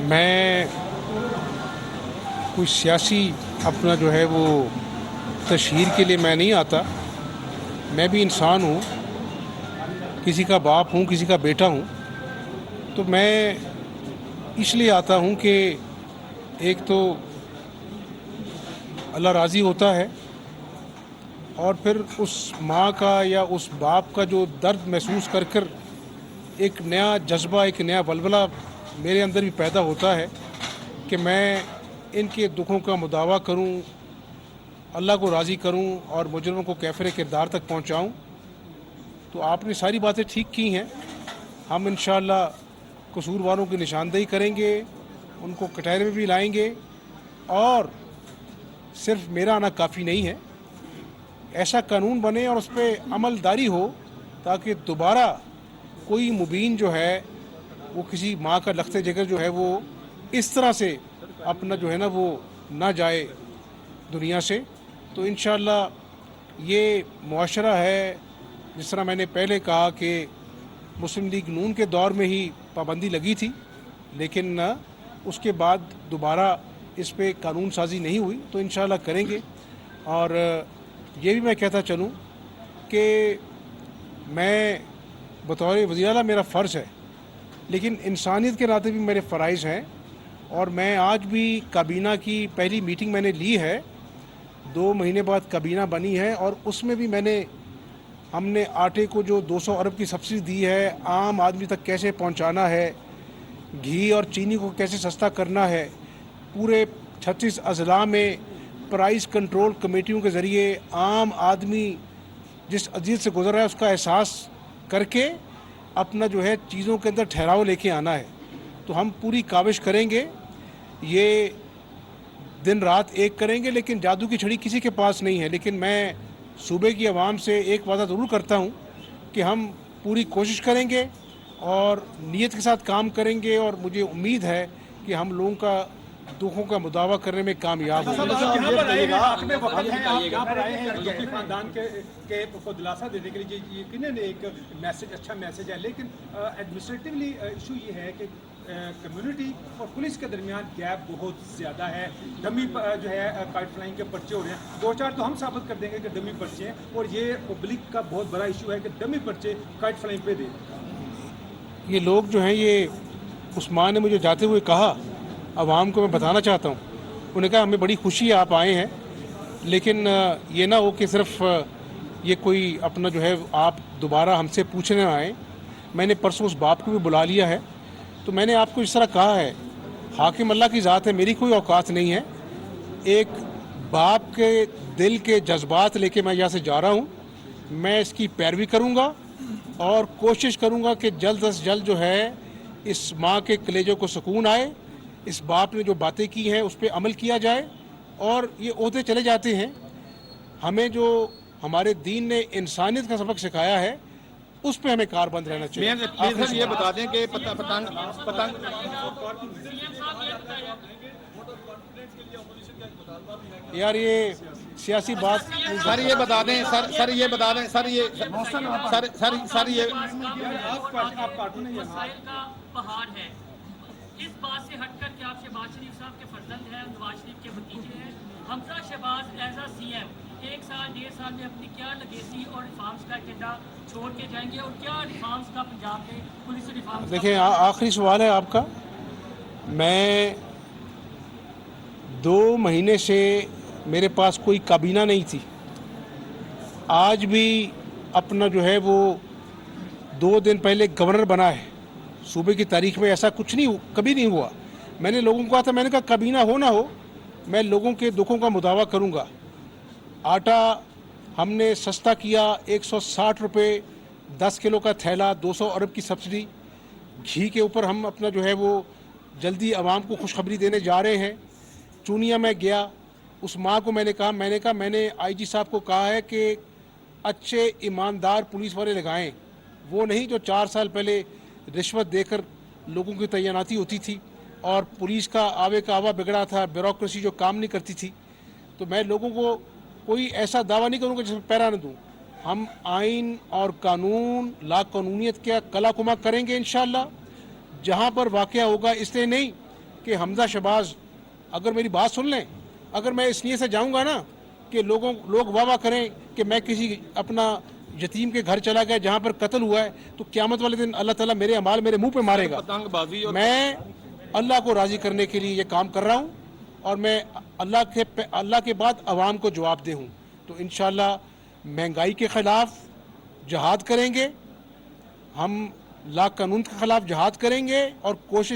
میں کوئی سیاسی اپنا جو ہے وہ تشہیر کے لیے میں نہیں آتا. میں بھی انسان ہوں, کسی کا باپ ہوں, کسی کا بیٹا ہوں. تو میں اس لیے آتا ہوں کہ ایک تو اللہ راضی ہوتا ہے, اور پھر اس ماں کا یا اس باپ کا جو درد محسوس کر کر ایک نیا جذبہ, ایک نیا ولولہ میرے اندر بھی پیدا ہوتا ہے کہ میں ان کے دکھوں کا مداوع کروں, اللہ کو راضی کروں اور مجرموں کو کیفر کردار تک پہنچاؤں. تو آپ نے ساری باتیں ٹھیک کی ہیں. ہم انشاءاللہ قصورواروں کی نشاندہی کریں گے, ان کو کٹہرے میں بھی لائیں گے, اور صرف میرا آنا کافی نہیں ہے, ایسا قانون بنے اور اس پہ عمل داری ہو تاکہ دوبارہ کوئی مبین جو ہے وہ کسی ماں کا لخت جگر جو ہے وہ اس طرح سے اپنا جو ہے نا وہ نہ جائے دنیا سے. تو انشاءاللہ یہ معاشرہ ہے, جس طرح میں نے پہلے کہا کہ مسلم لیگ نون کے دور میں ہی پابندی لگی تھی, لیکن اس کے بعد دوبارہ اس پہ قانون سازی نہیں ہوئی. تو انشاءاللہ کریں گے. اور یہ بھی میں کہتا چلوں کہ میں بطور وزیر اعلیٰ میرا فرض ہے, لیکن انسانیت کے ناطے بھی میرے فرائض ہیں. اور میں آج بھی کابینہ کی پہلی میٹنگ میں نے لی ہے, 2 مہینے بعد کابینہ بنی ہے, اور اس میں بھی ہم نے آٹے کو جو 200 ارب کی سبسڈی دی ہے عام آدمی تک کیسے پہنچانا ہے, گھی اور چینی کو کیسے سستا کرنا ہے, پورے 36 اضلاع میں پرائز کنٹرول کمیٹیوں کے ذریعے عام آدمی جس اذیت سے گزر رہا ہے اس کا احساس کر کے اپنا جو ہے چیزوں کے اندر ٹھہراؤ لے کے آنا ہے. تو ہم پوری کاوش کریں گے, یہ دن رات ایک کریں گے, لیکن جادو کی چھڑی کسی کے پاس نہیں ہے. لیکن میں صوبے کی عوام سے ایک وعدہ ضرور کرتا ہوں کہ ہم پوری کوشش کریں گے اور نیت کے ساتھ کام کریں گے, اور مجھے امید ہے کہ ہم لوگوں کا دکھوں کا مداوع کرنے میں کامیاب ہوں. خاندان کے کو دلاسا دینے کے لیے یقیناً ایک میسج, اچھا میسج ہے, لیکن ایڈمنسٹریٹولی ایشو یہ ہے کہ کمیونٹی اور پولیس کے درمیان گیپ بہت زیادہ ہے. ڈمی جو ہے کائٹ فلائنگ کے پرچے ہو رہے ہیں, 2-4 تو ہم ثابت کر دیں گے کہ ڈمی پرچے ہیں, اور یہ پبلک کا بہت بڑا ایشو ہے کہ ڈمی پرچے کائٹ فلائنگ پہ دیں. یہ لوگ جو ہیں, یہ عثمان نے مجھے جاتے ہوئے کہا, عوام کو میں بتانا چاہتا ہوں, انہوں نے کہا ہمیں بڑی خوشی ہے آپ آئے ہیں, لیکن یہ نہ ہو کہ صرف یہ کوئی اپنا جو ہے آپ دوبارہ ہم سے پوچھنے آئیں. میں نے پرسوں اس باپ کو بھی بلا لیا ہے. تو میں نے آپ کو اس طرح کہا ہے, حاکم اللہ کی ذات ہے, میری کوئی اوقات نہیں ہے. ایک باپ کے دل کے جذبات لے کے میں یہاں سے جا رہا ہوں. میں اس کی پیروی کروں گا اور کوشش کروں گا کہ جلد از جلد جو ہے اس ماں کے کلیجوں کو سکون آئے, اس باپ نے جو باتیں کی ہیں اس پہ عمل کیا جائے. اور یہ عہدے چلے جاتے ہیں, ہمیں جو ہمارے دین نے انسانیت کا سبق سکھایا ہے اس پہ ہمیں کاربند رہنا چاہیے. سر یہ بتا دیں کہ پتنگ یار یہ سیاسی بات, سر یہ بتا دیں سر یہ بتا دیں سر یہ سر یہ پہاڑ ہے. اس بات سے ہٹ کر کہ آپ شہباز شریف صاحب کے فرزند ہیں, نواز شریف کے بھتیجے ہیں, Hamza Shahbaz as a C M 1 سال 1.5 سال میں اپنی کیا لیگیسی اور ریفارمز کا ایجنڈا چھوڑ کے جائیں گے, اور کیا ریفارمز کا پنجاب میں پولیس ریفارمز؟ دیکھیں آخری سوال ہے آپ کا. میں 2 مہینے سے میرے پاس کوئی کابینہ نہیں تھی. آج بھی اپنا جو ہے وہ 2 دن پہلے گورنر بنا ہے. صوبے کی تاریخ میں ایسا کچھ نہیں کبھی نہیں ہوا. میں نے لوگوں کو کہا تھا, میں نے کہا کابینہ ہو نہ ہو میں لوگوں کے دکھوں کا مداوع کروں گا. آٹا ہم نے سستا کیا, 160 روپے 10 کلو کا تھیلا, 200 ارب کی سبسڈی. گھی کے اوپر ہم اپنا جو ہے وہ جلدی عوام کو خوشخبری دینے جا رہے ہیں. چونیا میں گیا, اس ماں کو میں نے کہا میں نے آئی جی صاحب کو کہا ہے کہ اچھے ایماندار پولیس والے لگائیں, وہ نہیں جو 4 سال پہلے رشوت دے کر لوگوں کی تعیناتی ہوتی تھی اور پولیس کا آوے کا آوا بگڑا تھا, بیوروکریسی جو کام نہیں کرتی تھی. تو میں لوگوں کو کوئی ایسا دعویٰ نہیں کروں گا جس میں پیرا نہ دوں. ہم آئین اور قانون لا قانونیت کا کلا کما کریں گے انشاءاللہ. جہاں پر واقعہ ہوگا اس لیے نہیں کہ حمزہ شہباز اگر میری بات سن لیں, اگر میں اس نیت سے جاؤں گا نا کہ لوگ واہ واہ کریں کہ میں کسی اپنا یتیم کے گھر چلا گیا جہاں پر قتل ہوا ہے, تو قیامت والے دن اللہ تعالیٰ میرے اعمال میرے منہ پہ مارے گا. پتنگ بازی اور میں اللہ کو راضی کرنے کے لیے یہ کام کر رہا ہوں, اور میں اللہ کے بعد عوام کو جواب دہ ہوں. تو انشاءاللہ مہنگائی کے خلاف جہاد کریں گے, ہم لا قانون کے خلاف جہاد کریں گے, اور کوشش